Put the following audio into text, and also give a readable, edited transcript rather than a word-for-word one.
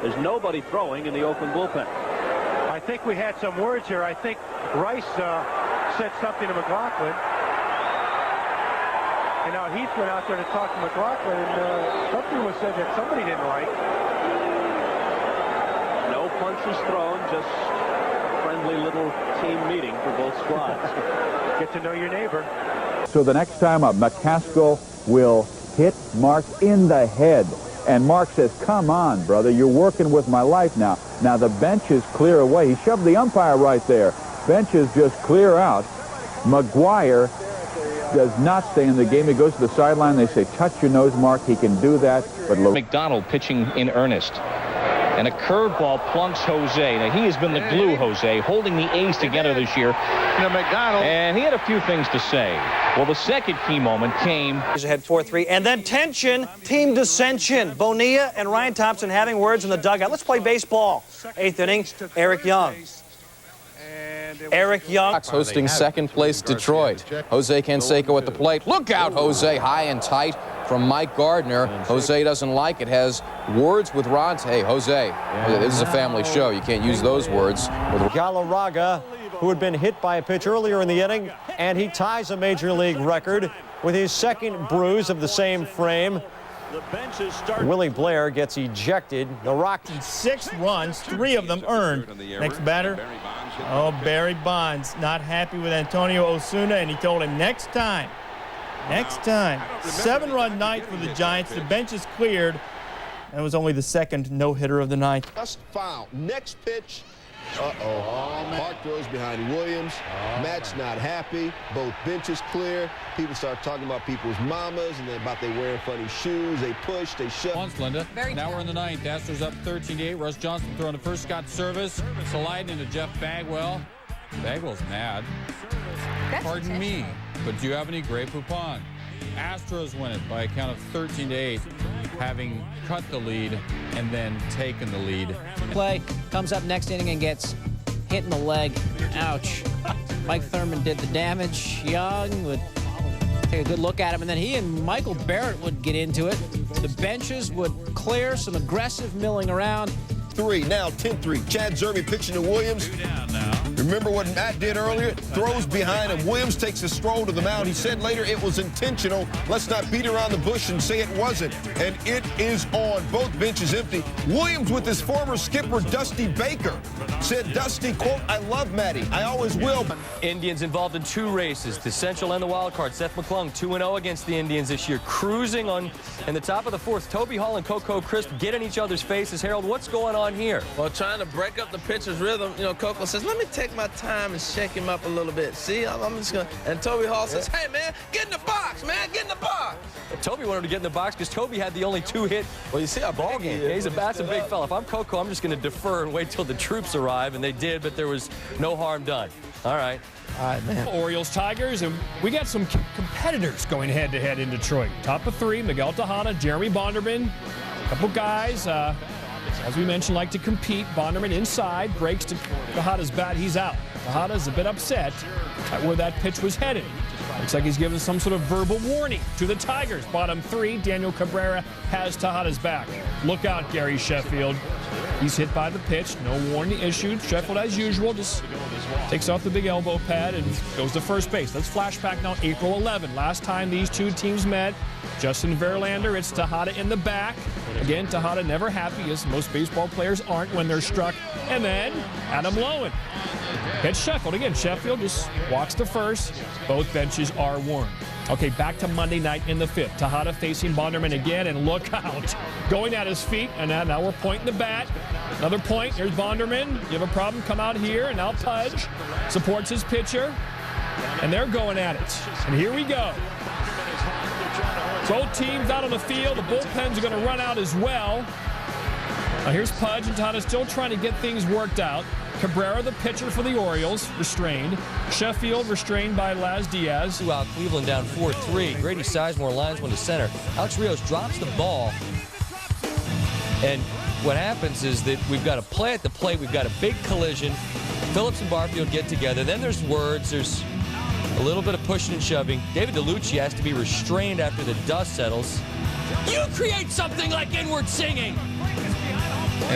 There's nobody throwing in the Oakland bullpen. I think we had some words here. I think Rice said something to McLaughlin. And now Heath went out there to talk to McLaughlin, and something was said that somebody didn't like. No punches thrown, just a friendly little team meeting for both squads. Get to know your neighbor. So the next time up, McCaskill will hit Mark in the head. And Mark says, come on, brother, you're working with my life now. Now the benches clear away. He shoved the umpire right there. Benches just clear out. McGuire does not stay in the game. He goes to the sideline. They say, touch your nose, Mark. He can do that. But McDonald pitching in earnest. And a curveball plunks Jose. Now, he has been the glue, Jose, holding the A's together this year. McDonald. And he had a few things to say. Well, the second key moment came. He's ahead 4-3. And then tension, team dissension. Bonilla and Ryan Thompson having words in the dugout. Let's play baseball. 8th inning, Eric Young. Eric Young hosting second place Detroit. Jose Canseco at the plate. Look out, Jose, high and tight from Mike Gardner. Jose doesn't like it. Has words with Ron. Hey, Jose, this is a family show. You can't use those words. Galarraga, who had been hit by a pitch earlier in the inning, and he ties a major league record with his second bruise of the same frame. Willie Blair gets ejected. The Rockies 6 runs, 3 of them earned. Next batter, Barry Bonds, not happy with Antonio Osuna, and he told him next time. 7-run night for the Giants. The bench is cleared. That was only the second no-hitter of the night. Just foul. Next pitch. Mark throws behind Williams. Matt's not happy. Both benches clear. People start talking about people's mamas and then about they wearing funny shoes. They push, they shove. Once, Linda. Now we're in the 9th. Astros up 13-8. Russ Johnson throwing the first Scott service. Sliding into Jeff Bagwell. Bagwell's mad. Pardon me, but do you have any Grey Poupon? Astros win it by a count of 13-8, having cut the lead and then taken the lead. Play comes up next inning and gets hit in the leg. Ouch. Mike Thurman did the damage. Young would take a good look at him, and then he and Michael Barrett would get into it. The benches would clear, some aggressive milling around. 3, now 10-3. Chad Zerbe pitching to Williams. Remember what Matt did earlier? Throws behind him. Williams takes a stroll to the mound. He said later it was intentional. Let's not beat around the bush and say it wasn't. And it is on. Both benches empty. Williams with his former skipper, Dusty Baker, said, Dusty, quote, I love Matty. I always will. Indians involved in 2 races, the Central and the Wild Card. Seth McClung 2-0 against the Indians this year. Cruising on in the top of the 4th. Toby Hall and Coco Crisp get in each other's faces. Harold, what's going on here? Well, trying to break up the pitcher's rhythm, you know, Coco says, let me take my time and shake him up a little bit. See, I'm just going to, and Toby Hall says, hey, man, get in the box, man, get in the box. Toby wanted to get in the box because Toby had the only 2 hit. Well, you see our ball game. Yeah, that's a big fella. If I'm Coco, I'm just going to defer and wait till the troops arrive, and they did, but there was no harm done. All right. All right, man. Orioles, Tigers, and we got some competitors going head-to-head in Detroit. Top of 3, Miguel Tejada, Jeremy Bonderman, a couple guys, as we mentioned, like to compete. Bonderman inside, breaks to Tejada's bat, he's out. Tejada's a bit upset at where that pitch was headed. Looks like he's given some sort of verbal warning to the Tigers. Bottom 3, Daniel Cabrera has Tejada's back. Look out, Gary Sheffield. He's hit by the pitch, no warning issued. Sheffield, as usual, just takes off the big elbow pad and goes to first base. Let's flashback now, April 11. Last time these 2 teams met, Justin Verlander, it's Tejada in the back. Again, Tejada never happy, as most baseball players aren't when they're struck. And then Adam Lowen hits Sheffield. Again, Sheffield just walks to first. Both benches are warned. Okay, back to Monday night in the 5th. Tejada facing Bonderman again, and look out. Going at his feet, and now we're pointing the bat. Another point, here's Bonderman. You have a problem, come out here, and now Pudge supports his pitcher. And they're going at it. And here we go. Both teams out on the field. The bullpens are going to run out as well. Now here's Pudge, and Tejada still trying to get things worked out. Cabrera, the pitcher for the Orioles, restrained. Sheffield restrained by Laz Diaz. Throughout Cleveland down 4-3. Grady Sizemore lines one to center. Alex Rios drops the ball. And what happens is that we've got a play at the plate. We've got a big collision. Phillips and Barfield get together. Then there's words. There's a little bit of pushing and shoving. David DeLucci has to be restrained after the dust settles. You create something like inward singing.